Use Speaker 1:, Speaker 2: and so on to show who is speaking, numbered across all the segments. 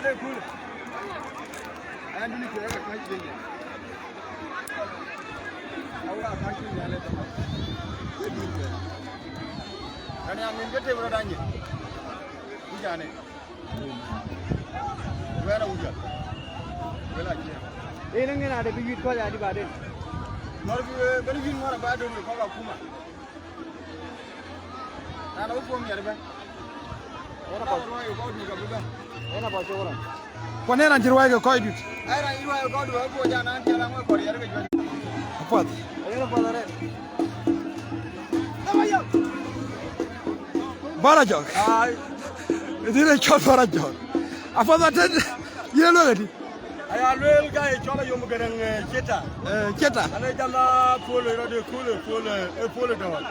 Speaker 1: Ada cool. And you need to have a country. Our country, and I'm in the table. Where are we? Well, I can't. They don't be called anybody. Not very good more about the call of Puma. I don't want me. What about you? When I do I go quite good. I go to a good and I'm going to go. What? Barajok. I didn't chop Barajok. I thought that you know it. I will guy Chola Yomugan Jetta. Jetta. And I jama pull a pull door.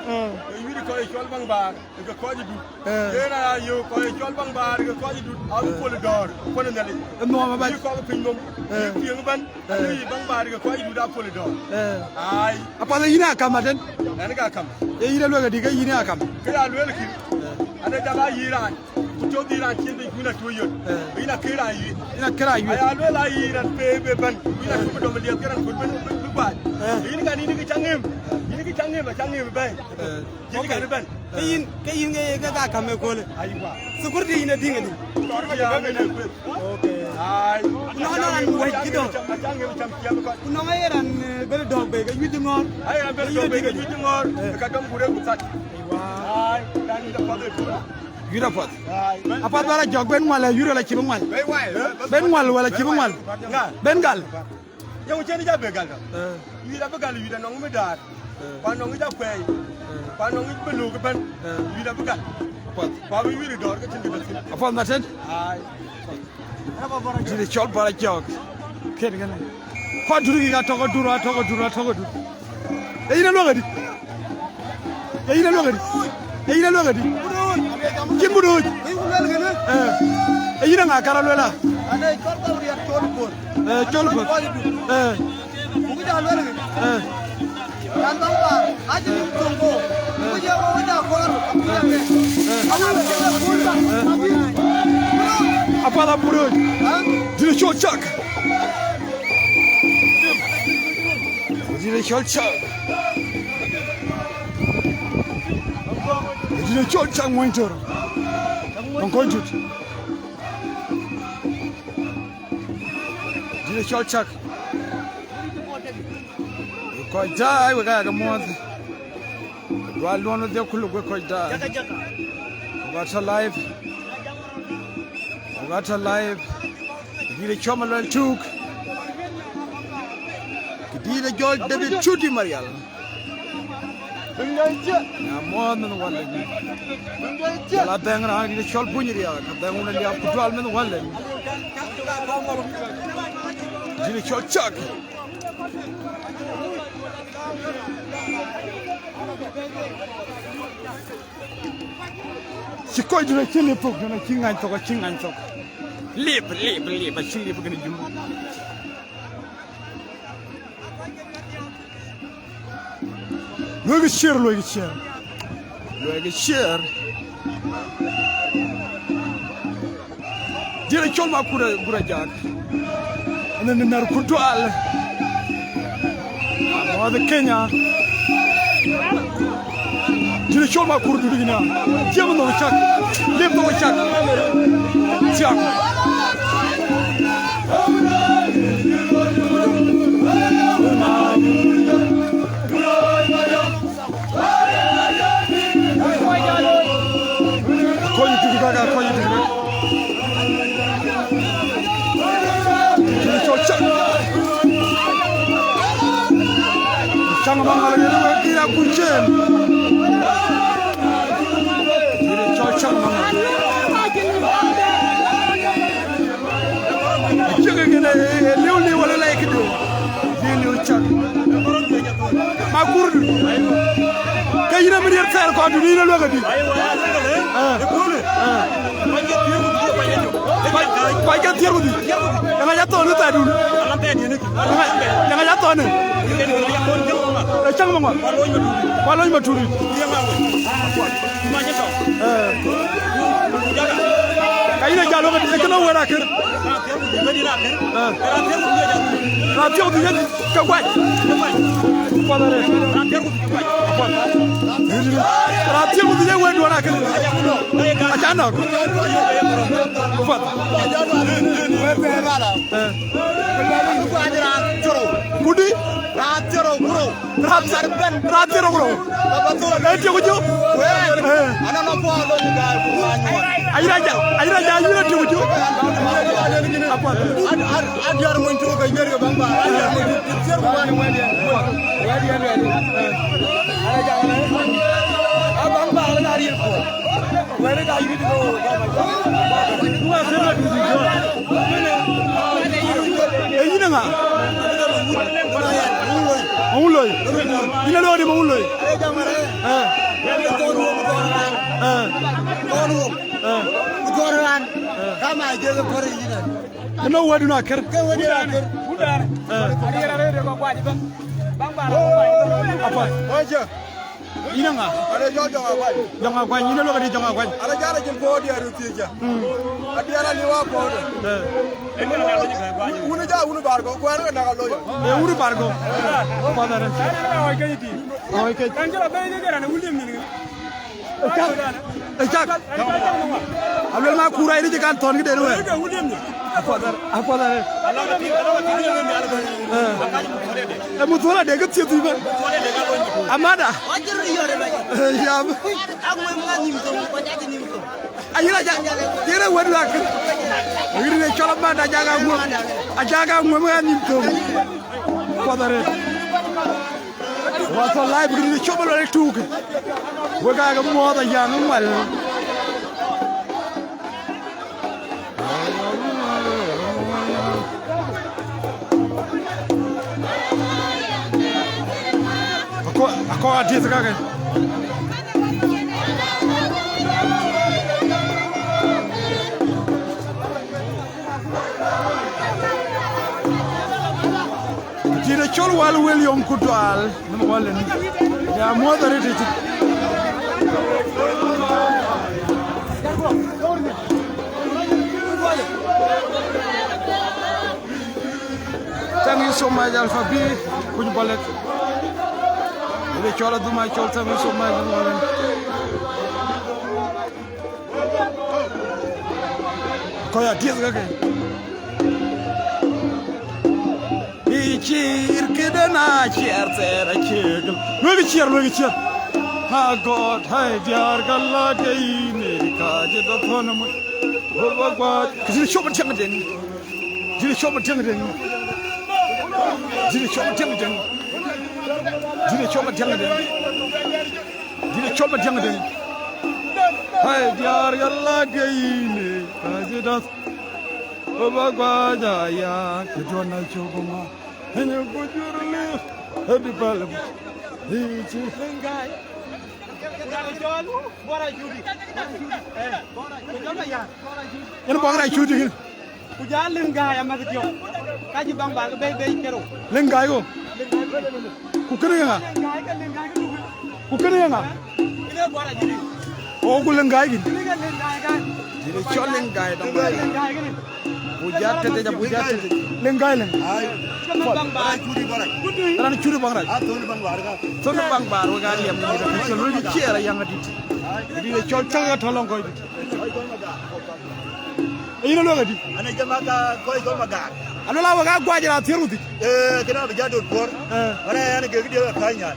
Speaker 1: You call it Cholbang Bar, if you call it. Then you call it Cholbang Bar, you call it. I will pull the door. Put in the link. No, you call the pingum. You bang bar, you call it up pull the door. I upon the Ina come, and I got come. You don't look at the Ina come. I will keep. And I jama Iran. Told the Iran kid in a 2 years. In a cry, I will lie and pay Ben. We are put over the other and put goodbye. You can him. You can him, Ben. You can Ben. They got come and call it. So good in a dignity. Okay. I no, wait, you don't. No, I am very dog bigger. You do more. I am very bigger. You do more. I don't put up with that. I done the public. Beautiful. Apa bara jog ben wala yuro la ci ben wal wala ci ben wal ben gal yow ci ni jabbe gal yi da gal yi da no mu dar pa no ngi jappay pa no ngi belu ko ben yi da gal pa bi wi dor ko ci ngi apa na ten ay apa bara ci chol bara jog ken ngana ko duru gi ga togo duru e ina lo gadi Kimbudu. You don't have Carolina. And I got out here Tolpur. Tolpur. I didn't go. Apala Puru. Do the short chuck. Do the short chuck. You know, George Chang Winter. I'm going to. You know, George Chuck. You quite die. We got a month. While one of the Kulu, we quite die. Got alive. Got alive. You know, Chomalan Chuk. You know, George David Chuti Marial. More than one. La Bangara, the Shol Punya, the one of the Putual one. Jimmy Shol Chuck. She called you a chili poke and a king and talk a king and talk. Live, a chili poke in you. Look at share. Did a choma Gurajak and then the Narkutual. I'm the Kenya. Did a choma Kurdina. Jim no chuck. Live no chuck. Chuck. Kayina jalo ka dikena wera kër radio bi ngeen ka waaj fadare radio bi ngeen wéy wera kër ajana fat kudi radio bro radio ko jo ana no po do ayira ja ayira to jo apa adiyar mun to ga yerga bamba adiyar mun ser ko wani wadi ana ja abamba ala ariel ko wani ga yiri do duwa sema du jo eyina nga Mauloy ina lo di Mauloy goran kama je ko pare yina no waduna ker ke wadina ker budar adira re ko kwaji ba bamba apa oje ina nga ada jonga kwaji ina lo ka di jonga kwaji ada jara jin ko di aru tija adira ni wa ko wuna ja wuna bargo ko ara na lo yo wuna bargo padare ay kayiti ay kay kanjala be je jara na wulim ni Ejak Abdul ma kura ini jekan ton gede we apa dar mutola de gati tu ba amada ya ayira ja jere wadu ak ayira ne chola ma da jaga ngom ajaga ngom ma nim to padare wato live gidi chobalo le tuke wega ga mo da yang mal ako ati saka jire chol wal wel yom kutwal no walen ya mo da rete Thank you so much, Alpha B. Kuj balet. Ile chola du ma chol thank you so much. Koya tias ga ke. Ichir kedana chiar tera chegel. Logi chiar. Ha God, hai diar galla dei meri kaaj da thonam. Bhagwat. Kisi shoba changden. Jiri shoba changden. Jiri choba jangden hai diar galla geine kajidas baba gwaja ya kujona chogoma hene gujurle hadi balam hichi ngai bora judi bora ya yan bora judi kuja lengai amata jo kaji bang bang be kero lengai go kukene nga ile bora jiri o kulengai gi jiri chol lengai da bujate te bujate lengai len ay bang bang churi bora ran churi bang raj ton bang bar ga yam ni da chol ri chiera yang ati ile chol tanga tholong ko ina lo ngadi ana jamaga koy ko maga ano la waga gwajira tiruti kina be jado por ana yana ge gidiyo kanya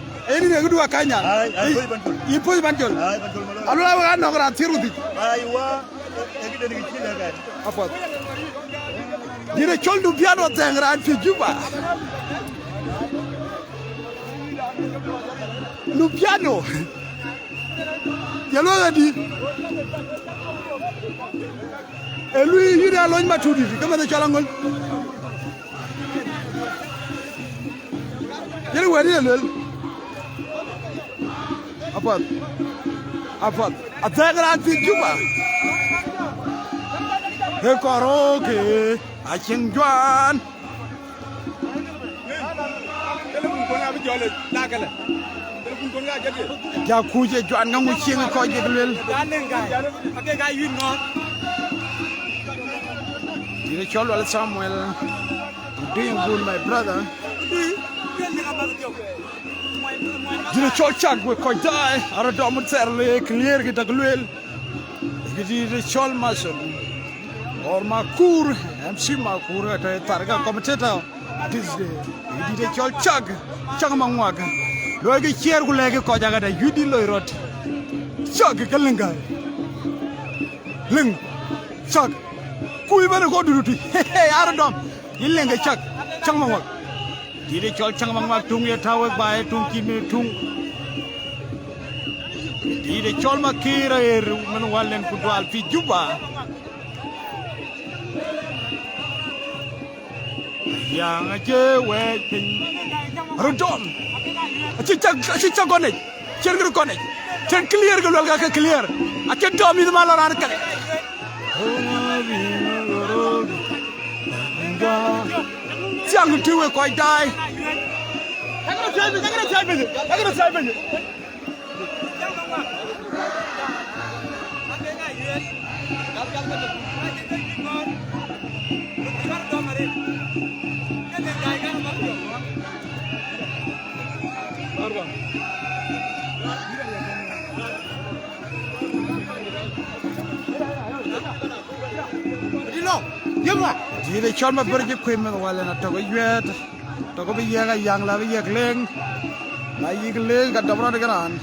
Speaker 1: ni ne gidiyo kanya ay poy banjol ano la waga no gra tiruti aywa gidiyo ni chila ga apa dire choldu piano tengra anti juba lu piano yalo ngadi et lui il est à l'ogne matudi comme de chalangol yele wari lel apat ategra anti juba he koroke achen juan telefon ko nga bi jole nakala telefon ko nga jade ja kuje juan nga mu chinga ko jeglel dalen ga ake ga yin no Dire Cholo Samuel, doing good, my brother. Dire Chol we could die. Aradom Terle, clear get a gluel. Dire Chol Mason or Makur, MC Makur at a Targa commentator. This day, Dire Chol Chagamangwag. Logi Chier Gulega Kojaga, Yudi Loirot. Chug Kalinga. Ling Chug. Kui better go to duty. Hey, Aradom. Ilenga Chug. Changmangwag. Dire Chol Changmangwag Tung your tower by Tung Kimi Tung. Dire Chol Makira Manual Kudwal Fi Juba. Yang aja waiting. Aradom. Chicha connect. Cherger connect. Chen clear go clear. I can't tell me the Malaran. Young two will quite die. I'm gonna try with it. Dire Cholma Burge Quim while in a Togo Yet, Togo Yaga, young Lavi Yakling, my Yigling at Dobrogan.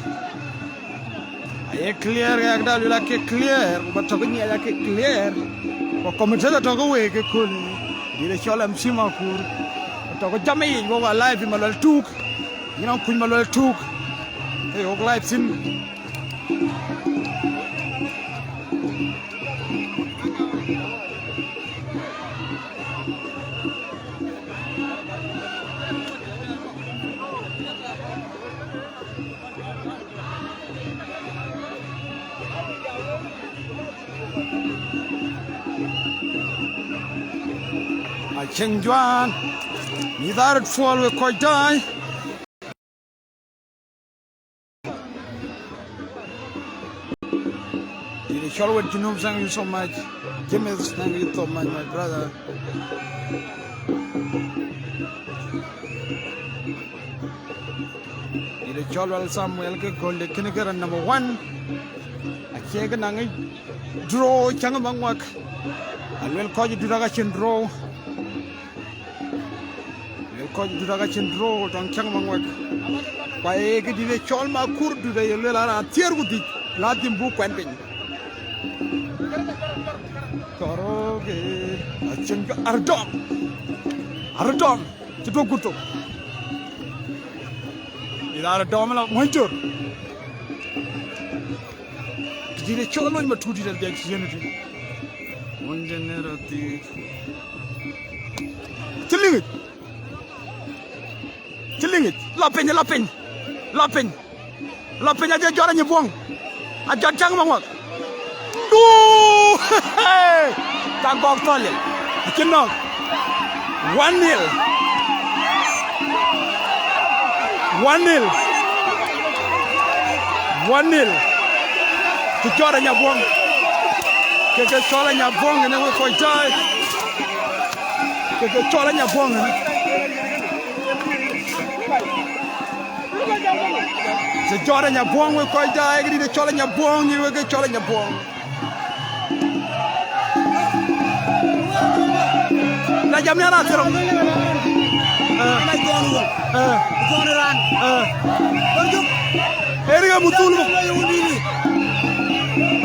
Speaker 1: I clear, Yagda, like a clear, but Togo like a clear, or commentator Togo Wake, cool. Dire Cholam Simakur, Togo Jami, go alive in Malal Took, you know, Queen Malal Took, they all lives in. King Juan, neither at fall will quite die. The show with Genome, thank you so much. Jimmy, thank you so much, my brother. The Cholwell Samuel called the kindergarten number 1. I can't draw Changamangwak. I will call you to Ragachin draw. Ko duraga chendro tang changmangwak pae ke dire cholma kur du de lela tiergudi la dimbu kwending koroge acheng ardom chito guto ila ardom la monjor dire cholma ma tudi del dek yenati monjenerati Chilling it, lapin aja juara nyebong, aja cang mangwak. Tangkok tolil, kenok, 1-0, 1-0, juara nyebong, ke juara nyebong ini we koi jai, ke juara nyebong. The Jordan Yabong will quite die, the Cholan Yabong, you will get Cholan Yabong. La Jamana, Area Mutulu,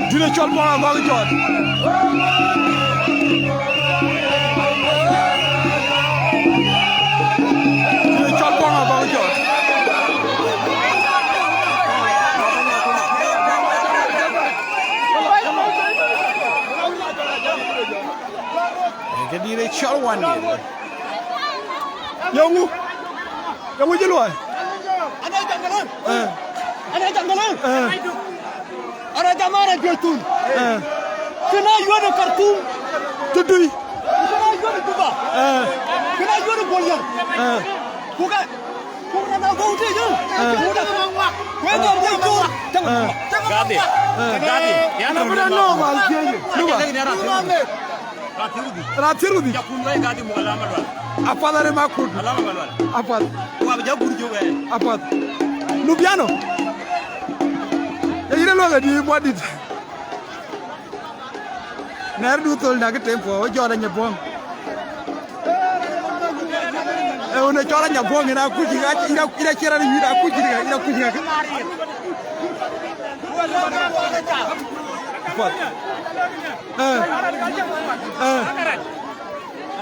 Speaker 1: do the Cholmora about the George. Cái đi đây chọn one đi. Yongu chứ luôn. Anh ấy chẳng cần. Anh ấy chẳng cần. Anh ấy chẳng nói chuyện tuôn. Cái này vô được cartoon. Tôi đi. Cái này vô được Cuba. Cái này vô được Bolivia. Cuba. Cuba nào vô chứ chứ. Cuba nào ngoặc. Quên rồi đi tuôn. Gadi. Ya no normal chứ. Lupa. Ratiru di. Apa dari makul? Apa? Apa? Lubiano. Ya ina lo ga di modit. Ner du tol na ke tempo o jora nyabong. E una jora nyabong ina ku jiga ina kira ni ina ku jiga ina ku jiga. Apa?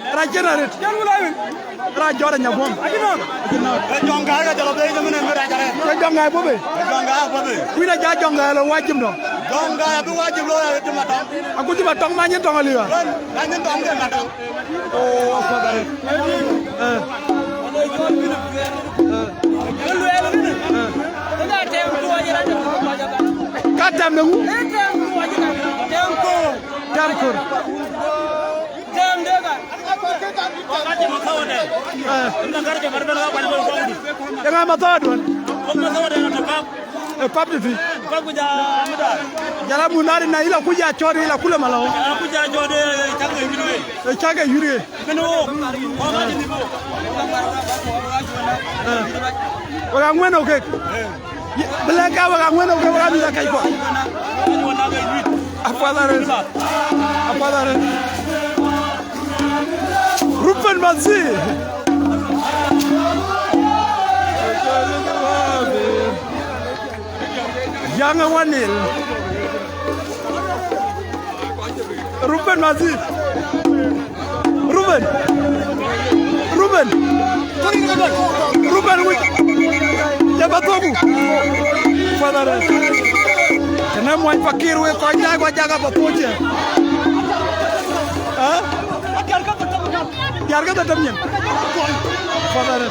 Speaker 1: Rajenaret. Rajora nyabong. Jonga ga jalo be jamene mera jare. Jonga bobe. Jonga bobe. Kuina ja jonga lo wajib no. Jonga bu wajib lo ya tuma tong. Aku tuma tong manyen tong ali wa. Manyen tong ke matong. Oh apa dare. Katam ngu. Damkur. Dam dega. Dengan motor tuan. Pap tu. Jalan munari na ila kuja chori ila kule malau. Kuja chori caga yuri. Menu. Orang mana okey? Belaka orang mana okey orang bisa kai ko. Apa dah? Apa dah? Ruben Mazi. Yang Wanil. Ruben Mazi. Ruben. Jabat tu. Padahal. Kena muai fakir we kau jaga apa poje. Ah? Harga tetapnya. Padahal.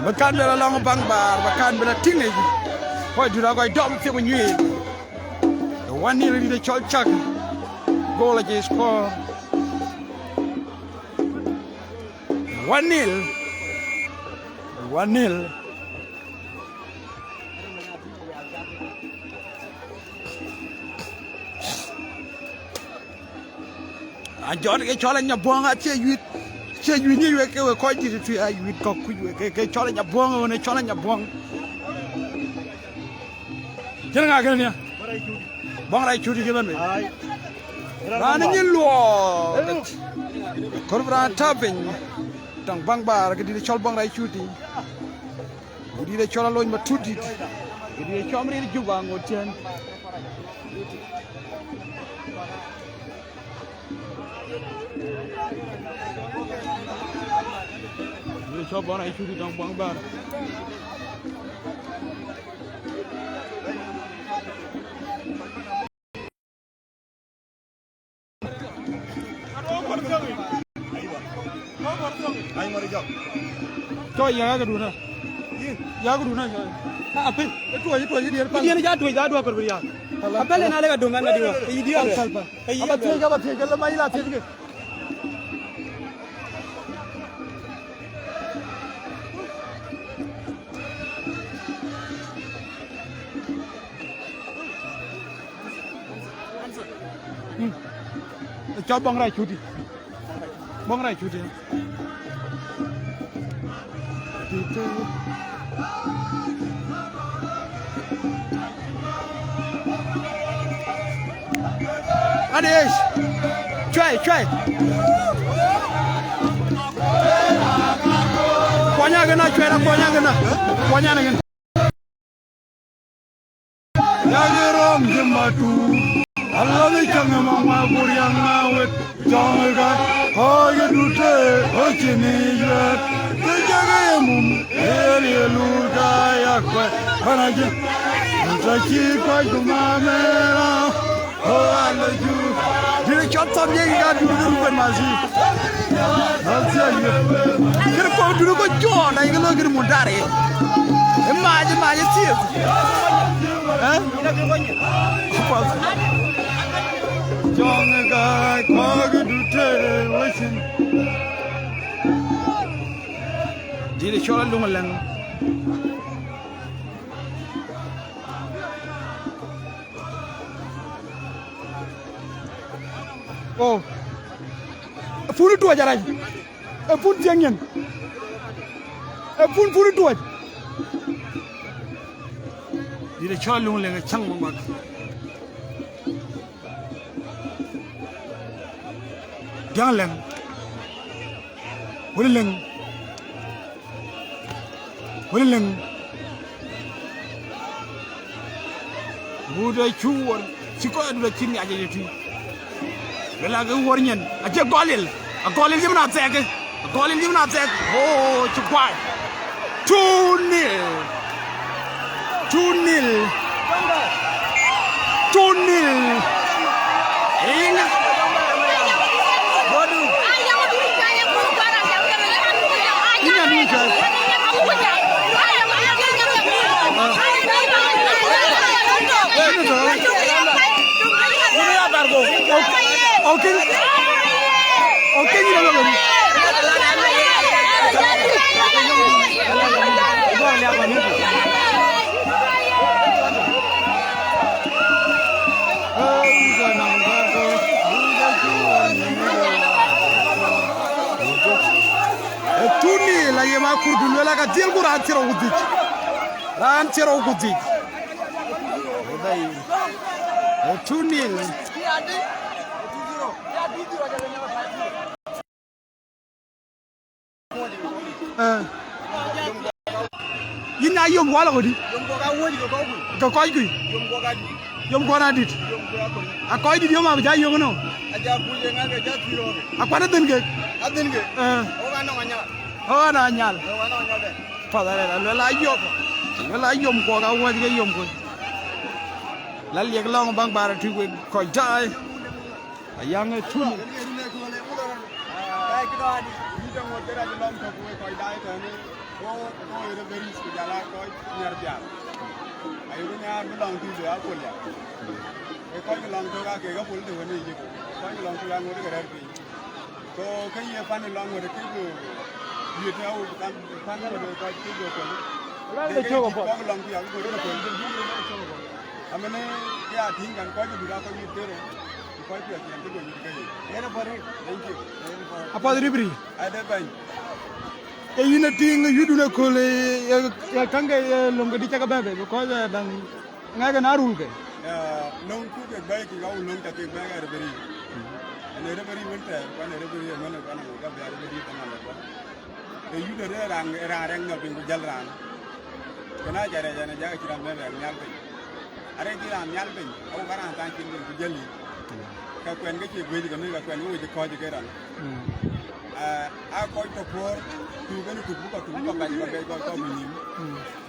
Speaker 1: Makan bela long bang bar, makan bela tinggi. Kau dulu kau dom si menyui. One nil di colcak. Gol aja skor. 1-0. Anjor ke chola nyabong ache yuit ni we ke we ko di tu a yuit ko ku we ke chola nyabong ne chola nyabong jeng ga gel ni bong rai chudi ke ban me ran ni lo korbra tapin tang bang bar ke di chol bong rai chudi di de chola loñ ma tudi di chomri di juba ngoten cho bọn này chui trong bóng bàn. Cho ya cái đùn à? Ya cái đùn à? Apa? Itu dia. Dia ni jatuh kor beriak. Apa le nale ka dongan ngadi wa? Dia. Apa tiga lemai lah tiga. Cho bong rai chudi. Ades. Try. Konya gana. Ya gerom jematu. Allah ni jangan mama buriang ngawet jangan kan hoy dute hocini jet jaga mum elu daya kwa hanaje sachi kwa kumamera oh alaju dire chotam ye ga dulu Ruben Mazi asia ye kira ko dulu ko jo na ngelo kira mundare maje sih apa jangan gay kau dute wasin jadi chola lungalang funu tuwa jaraj fun tiangen funu tuwa dire cholung le chang mo mak Jangan Willing Buda chuan Siko ada cini aja itu Belaga warnyan Aja golil A golil di mana cek A golil di mana cek Oh cepat 2-0 Ingat Okay, you know. Tuni la yema kurdu la ka diel ko ran tiro gudit ran tiro gudit dai tuni yina yom wala ko di yom ko ga wodi ko ko koy kuy yom ko na dit a koy dit yom am ja yom no aja buje nga ga ja tiro akwana den ge o ga no nya oh na nyal padare la yom ko ga wodi ge yom ko la liek long bang bara tu ko dai ayang tun ai ki dai ni dang wo dera long ko ko dai ta ni ko ire beri ko jala ko nyar jal ayu nyar bi long tu ya ko ya e ko long to ga ke ga pul de ni ji ko long tu ya ngode ga rar bi to kan ye fan long wo de ki ko ye ta wo kan fan ga de ko ki do ko la de cho ko long tu ya ko de ko amene ya tin kan ko ju da ko ni tere ko ki ya tin ko ni kai era pare thank you apa ribri ada ban e yina ting yuduna ko le ya kanga longa di chaga babe ko bang ngaga narul ke long ku ke bay ki gaw long ta ke ba ga ribri ene ribri wonta ko ne ribri mena ko na ga ba ribri tan la ko e yuda rang no bin jal ran kana jare jana jaga kiram be nyal be are dira nyal be o garan tan kin be jeli ka kwen ga ci gwe ga mi ga kwen wo ji ko ji geran a ko to por tu ga ni tu ko ba ga ko mi ni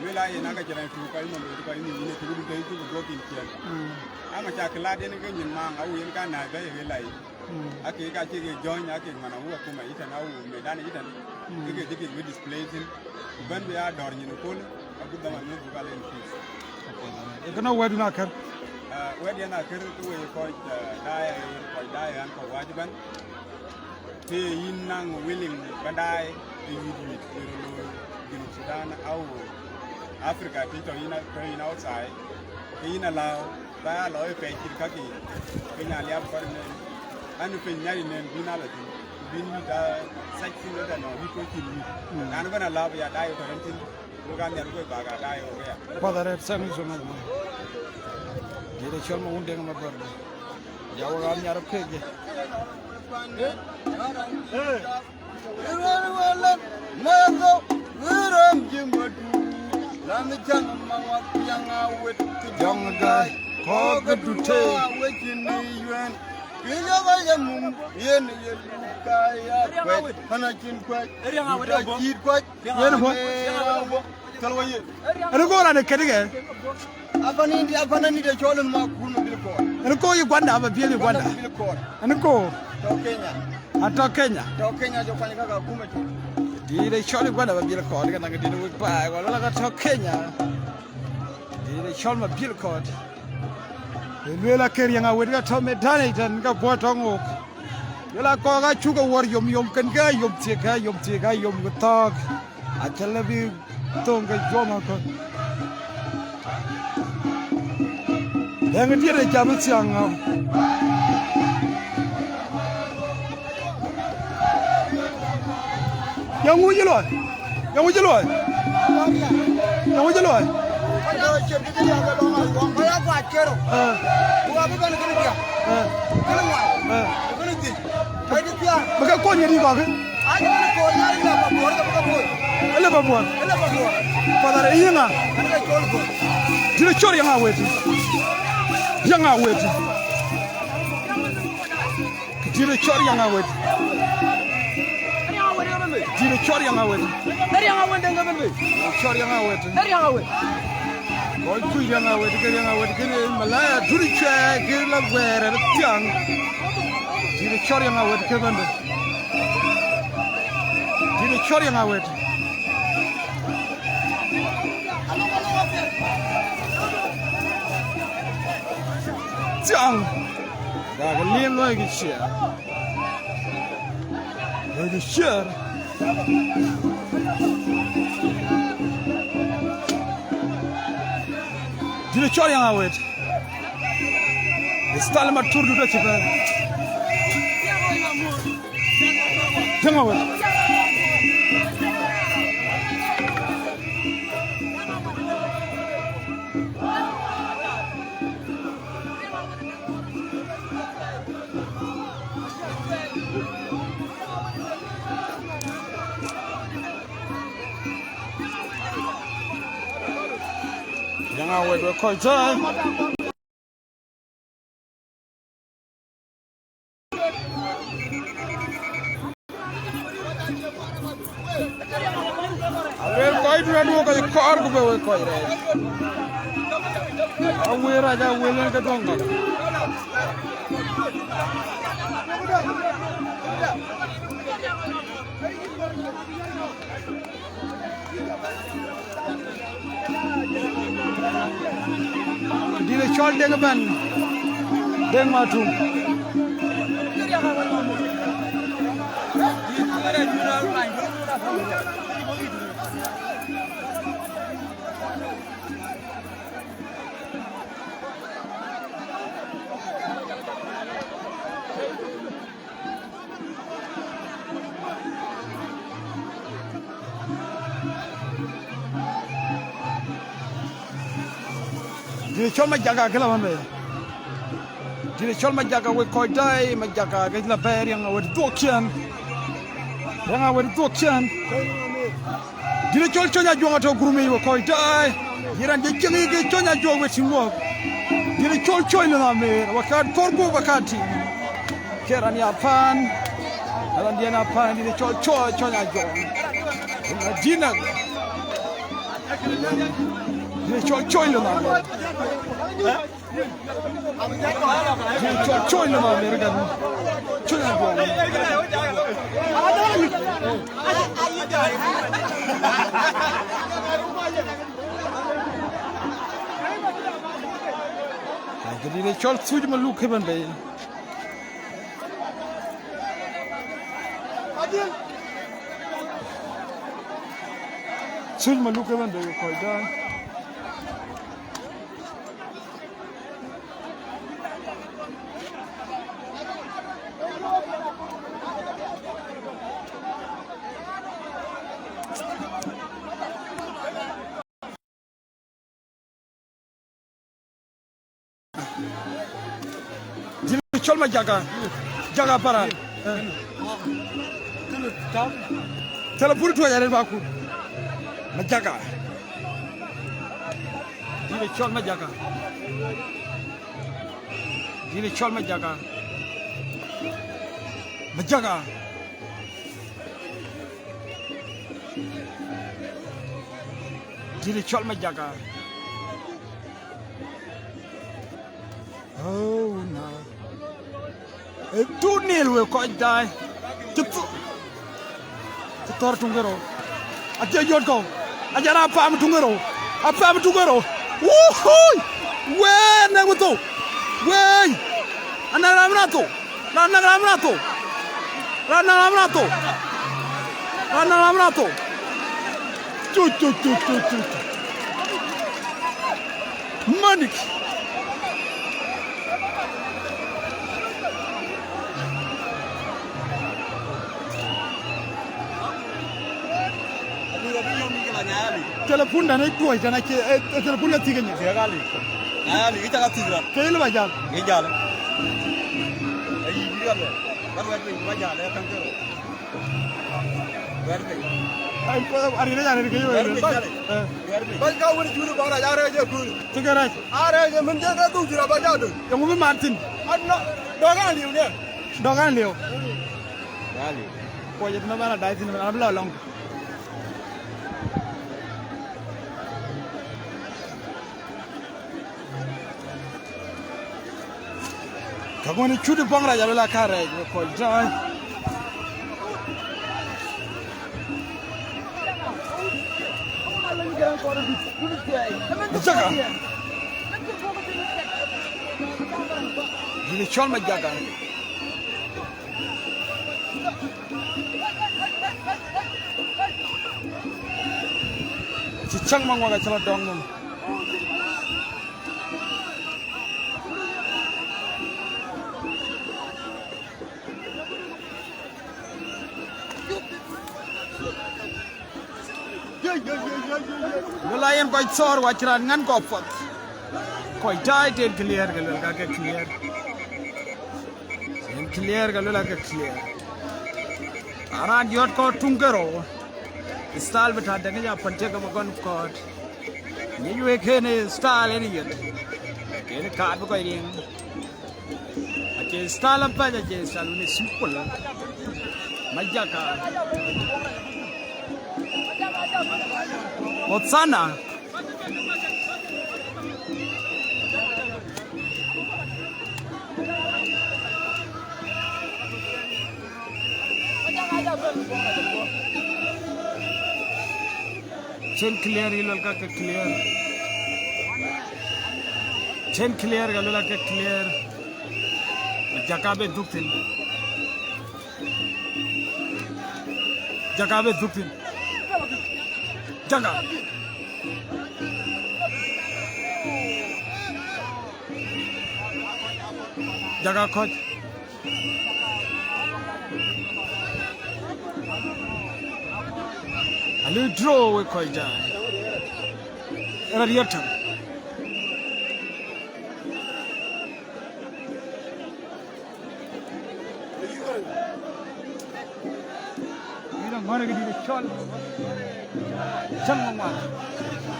Speaker 1: mi la ye na ga jara tu ka ni ko ni ni tu du dai tu go tin kian ama cha kla de ni ga ni ma au yin ka na ga ye lai ake ga ci ge join ake mana wo ko ma ita na wo me dan ita ni ge ge ge display tin ban be a dor ni ko abu da man bu ga len fi e kana wadu na kar wadi na kar to we ko dai an ko wajiban te yin nang willing bandai e yidi in Sudan au Africa ti to ina ko ina outside ke ina lao ba lo e pe ki ka ki ke nya liab ko ne anu pe nyari ne bina la ti bin da sai ki da no ni ko ki ni an bana la ya dai ko ran tin ko ga ne ko ba ga dai o ya pa da re sami so na dire chol mo unde ma bar ya wa ga nyar ke ge wala mazo wiram jimadu lam jang ma wa yang awet jong ga ko ga dute wekini yuen Pila ba yamum yen ka ya kwet hana kin kwet ya kit kwet yen ho talwa yen ana ko ra ne kedige afani ni de cholon ma kunu bil ko ana ko yi gwanda ba bil gwanda ana ko to Kenya ato Kenya jo fanya ka kuma ti di de choli gwanda ba bil ko ga na ga di no ba ko la ga to Kenya di de chol ma bil ko Lela keri yang awet ka thome dhane tan ka botong ok. Lela ko ka chuka war yom kan ka yom gutak. Achala bi tong ka joma ko. Yang dia de jam siang. Yang wuji loy. Yang wuji loy. Yang wuji loy. Baka ko nyeri ko ke? Ele ba buan. Padare yinga. Dile chori yang aweti. Yang aweti. Dile chori yang aweti. Dile chori yang aweti.
Speaker 2: Dari yang awet dengan benda.
Speaker 1: Chori yang aweti.
Speaker 2: Dari yang awet.
Speaker 1: Koi kui yang aweti kene malaya duri che ke la were tiang. Dile chori yang aweti ke bende. Dile chori yang aweti. Tiang. Da ga lien lo ge che. Ge che. Dile chori yang awet. Istal ma turdu da ci ba. Yang awet. Yang awet we koi time. Awel koi dua dua kali kor ku be we koi re. Awel raja welen ke dong. Dile chol deng ban. Deng matu. Dile chol ma jaga kala mame. Dile chol ma jaga we koi dai ma jaga ke la ber yang we dokian. Yang we dokian. Dile chol chonya jonga to gurumi we koi dai. Yiran je jengi ke chonya jo we singo. Dile chol choy na me wakat korgo wakati. Keran ya pan. Alan dia na pan dile chol chonya jo. Dina. Dile chol choy na me. Choy na me regan. Chonya jo. Jadi ni chol suj malu keban bay. Suj malu keban bay koi dah. Chol ma jaga para tela pur to yare ba ku ma jaga dile chol ma jaga dile chol ma jaga ma jaga dile chol ma jaga. Oh no. Tu nil we koi dai. Tu tor tungero. Aja jod ko. Aja na pam tungero. Apa tungero. Wuhui. We na ngutu. We. Ana ramnato. Ana ramnato. Ana ramnato. Ana ramnato. Tu. Manik. telepon dan itu aja nak telepon yang tiga nya
Speaker 2: kali kita kat tiga
Speaker 1: kayak lu baca
Speaker 2: ijal ini kan kan baca ya kan tu
Speaker 1: hari ini jangan kayak
Speaker 2: bal kau ni juru bang raja raja juru
Speaker 1: sekarang
Speaker 2: raja menjaga tu juru baca tu
Speaker 1: yang mungkin Martin
Speaker 2: ada dogan liu ni
Speaker 1: dogan liu
Speaker 2: kali
Speaker 1: kau jadi mana dah sini mana belah long kau ni juru bang raja belah kare kau jangan jaga ini cuma menjaga cicang mangga celah dong Nelayan kau cor wajaran ngan kopot, kau jai ten clear kalau lagi clear, ten clear kalau lagi clear. Aran jod kau tungkero, style berada ni jadi pencet kau makan kau, ni juga kene style ni je, kene card kau ini, aje style apa aje style ni simple, majaka. Otsana chain clear ilal ka clear chain clear galula ka clear jakabe duktin jaga jaga coach ali draw we coach ja era riata ira mara gidi chol Jangan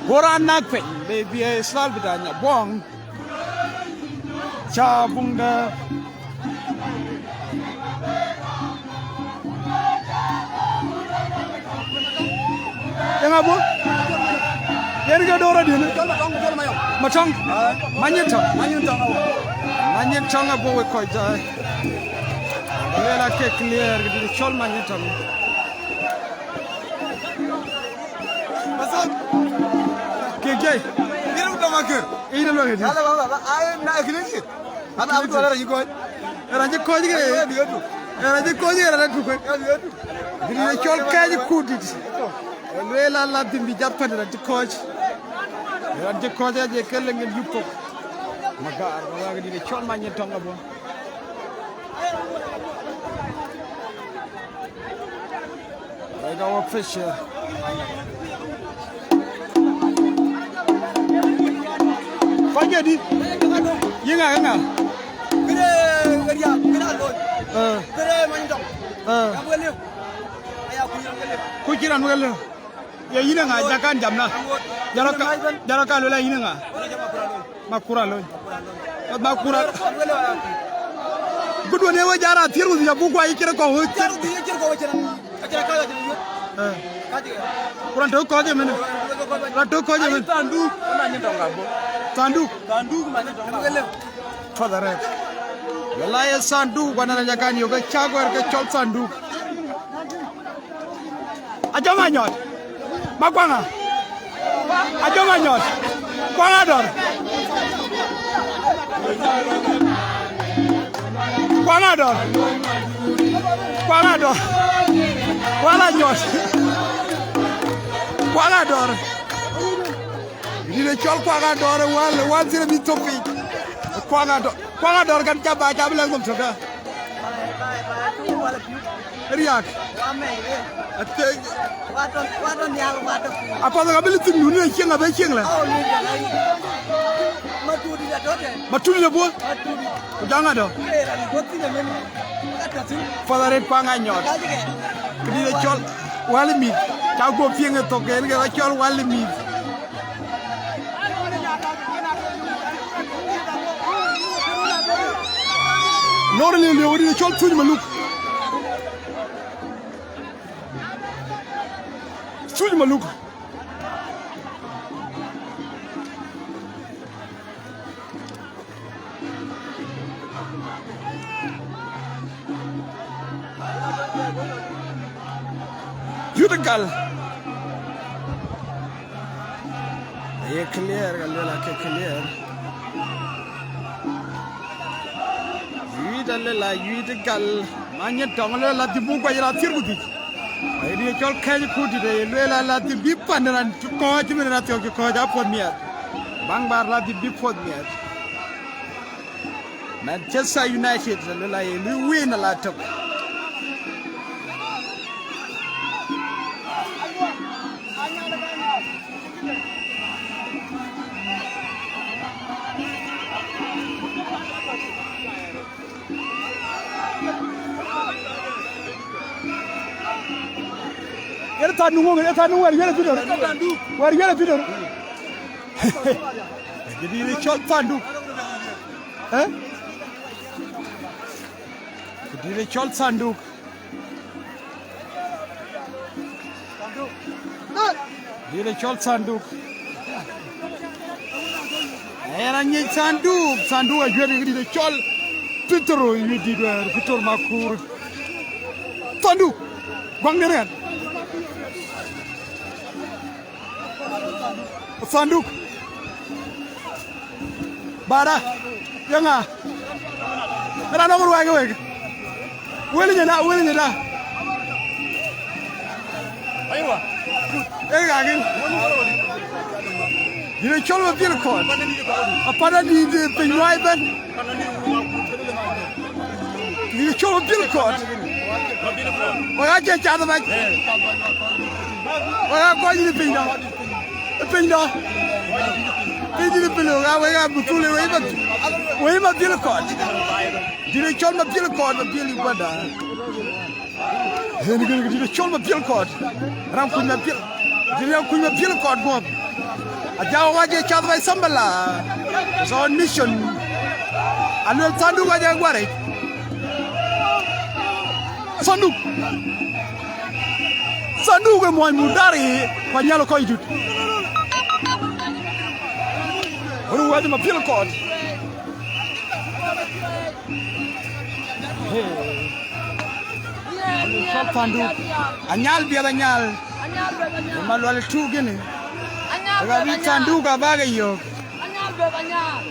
Speaker 1: Orang nak pe, baby selalu bertanya, bong, cabung dah. Yang apa? Yang kita orang dia ni. Macam, manyan cang apa we kau jai. Lela ke clear, kita call manyan cang. Kek, ini udah makan. Ini udah makan.
Speaker 2: ada bang ayam nak kini ni ada apa tu ada lagi kau
Speaker 1: Raja kau juga. Raja kau juga ada tu kau. Ini col kaji kudit. Lela la timbi japan raja kau. Raja kau aja keleng yupo. Magar, ini col manya tangga bo. Raja official. Pagi di, yang enggak?
Speaker 2: Kira loy. Kira manjang. Kamu beliau. Ayah aku yang beliau.
Speaker 1: Kuciran beliau. Ya ini enggak jakan jamna. Jarakan lola ini enggak? Makura loy. Kedua ni awak jarak tiru dia buku air kira kau.
Speaker 2: Jarak dia kira kau macam. Ajar kau aja ni.
Speaker 1: Kurang tahu kau je mana? Kurang tahu kau je mana?
Speaker 2: Tandu, mana tahu kamu? Tandu mana tahu kamu?
Speaker 1: Father, Walaya sandu wana jakan yoga chagwar ke chol sandu. Aja manyot. Makwanga. Aja manyot. Kwanga dor. Kwanga dor. Kwanga dor. Wala nyot. Kwanga dor. Ini chol kwanga dor wal sire bi topi. Kwanga dor kan jaba jaba lang dum soda. riak
Speaker 2: Ate waton ya waton.
Speaker 1: apa ga beli tin nu ne chenga be chengla
Speaker 2: Maturi ya dote.
Speaker 1: matuli le bo
Speaker 2: Maturi.
Speaker 1: janga do
Speaker 2: Era ni goti ne men. Ata tin.
Speaker 1: fadare panga nyot
Speaker 2: Kaji ke.
Speaker 1: kidi le chol wali mi ta go pienge to ke ga chol wali mi nor le wodi chol tuñ maluk tuñ maluk Yudagal. Ye clear, galera ke clear. Yudagal. Manya dongla la dibu kwa jira tirbuti. Ai chol khaji khuti de lela la dibi panran ko jimena na tyo ko ja pod miat. Bangbar la dibi pod miat. Manchester United lela ye win la top. Yere tanu ngol yere video war yere video jadi ni chol tandu jadi ni chol tandu jadi chol tandu era ni tandu ajere ni chol Petro yidi der Petro makur tandu bang deren Sanduk Bara Yanga Nara nomor wage Weli nyeda Aywa Agin Dile cholo bil kon Apada di penyoi ben Dile cholo bil kon Oya je chada ba Oya ko ni pinda Pinda Pinda pelo ga wega butule weba bil kon Dile cholo bil kon bil bada Hen gën dile cholo bil kon Ram kunya bil Dile kunya bil kon bob Ajaw waje chad bay sambala Zone mission Anel sandu waje gware Sandu ke moy mudari pa nyalo koy jut Ru waje ma pil code Sandu anyal bi anyal Malwal tu gene Aga bi sandu ka baga yo anyal be anyal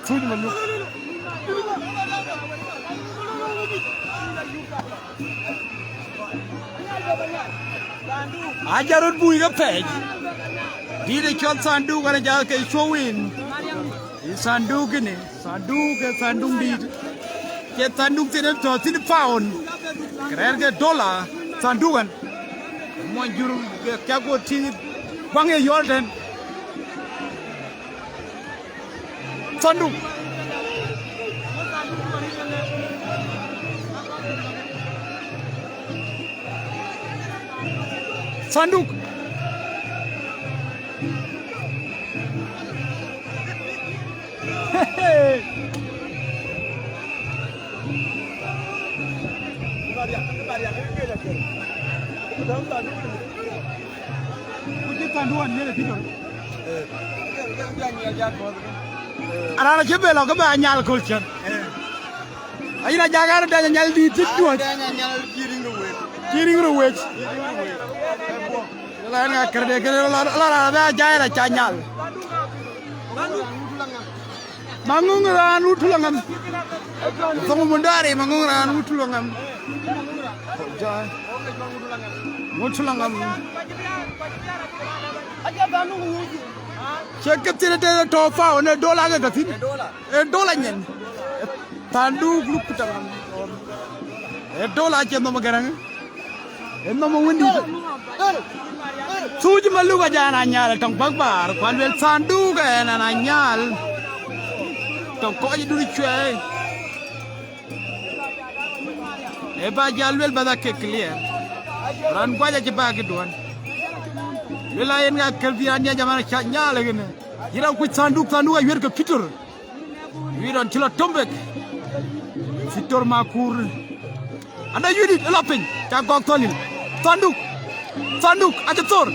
Speaker 1: Tuj malu Ajarut bui ka pej Dile chot sandu kana ja ke showin Sandu gene sandu di Ke sandu tene to tin pound Krer ke dollar sandu kan Mo juru ke go ti Bange Jordan Sandu Sanduk Ana chebe lo ka ba nyal kulchen ayina jagara da nyal di tiddo kiring ro wech la nga kerde la ba jaira cha nyal mangungura nutulangam Songo mundari mangungura nutulangam nutulangam Ceketire te tofa one dola ga gatin dola nyen tandu grup tangam dola che no magarang no mo windi suji maluga jana nyal tong bagbar kwan wel sanduga na nyal tong ko ji duri chwe e ba jalwel bada ke clear ran gwaja ci bagi don wela yen nga kelvia nya jamana cha nyale gene yira ku sanduga wer ko fitur wiron ci la tombek fitur makur anda yudi lapin ca gok tolil sanduk aja tor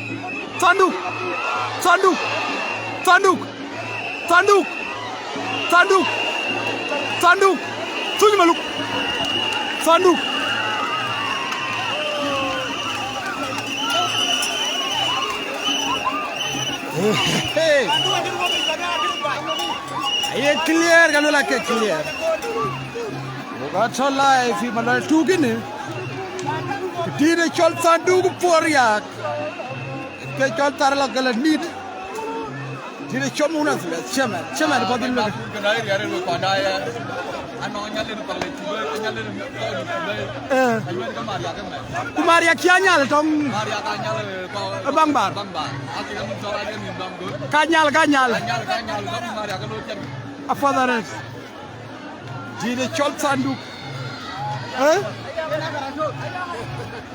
Speaker 1: sanduk suñu maluk sanduk aye clear kan la ke clear boga chola e fi malal tugine dine chol sanduk por yak ke chol tar la gala nit dine chom una chema de bodil me
Speaker 2: kana yare ko kwanda ya ano nyale no parle tibe nyale no aywer ka maria ka
Speaker 1: kumaria kya nyal tong
Speaker 2: maria ka nyale ko
Speaker 1: bangbar
Speaker 2: akira mun chola ge min bang go
Speaker 1: ka nyal
Speaker 2: ka maria ka lo chen
Speaker 1: afadare dine chol sanduk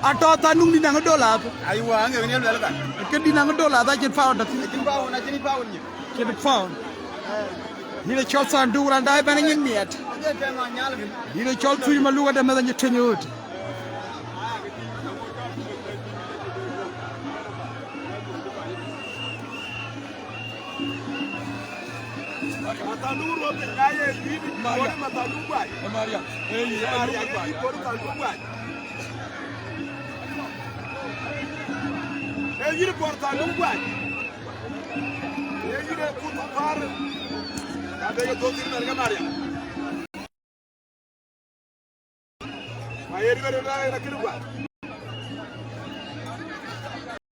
Speaker 1: ato tanung di nang dola
Speaker 2: aywa nge ne lo ka
Speaker 1: ke di nang dola da jen faw da
Speaker 2: kin bawo na kin bawo ni
Speaker 1: ke faw dine chol sanduk ran dai ban ngin miet dine chol tuy ma luga dem na ñu teñoot
Speaker 2: maria
Speaker 1: yiri porta lu gwaj yiri putu par ade do tin ga maria ayeri wala na kiru gwaj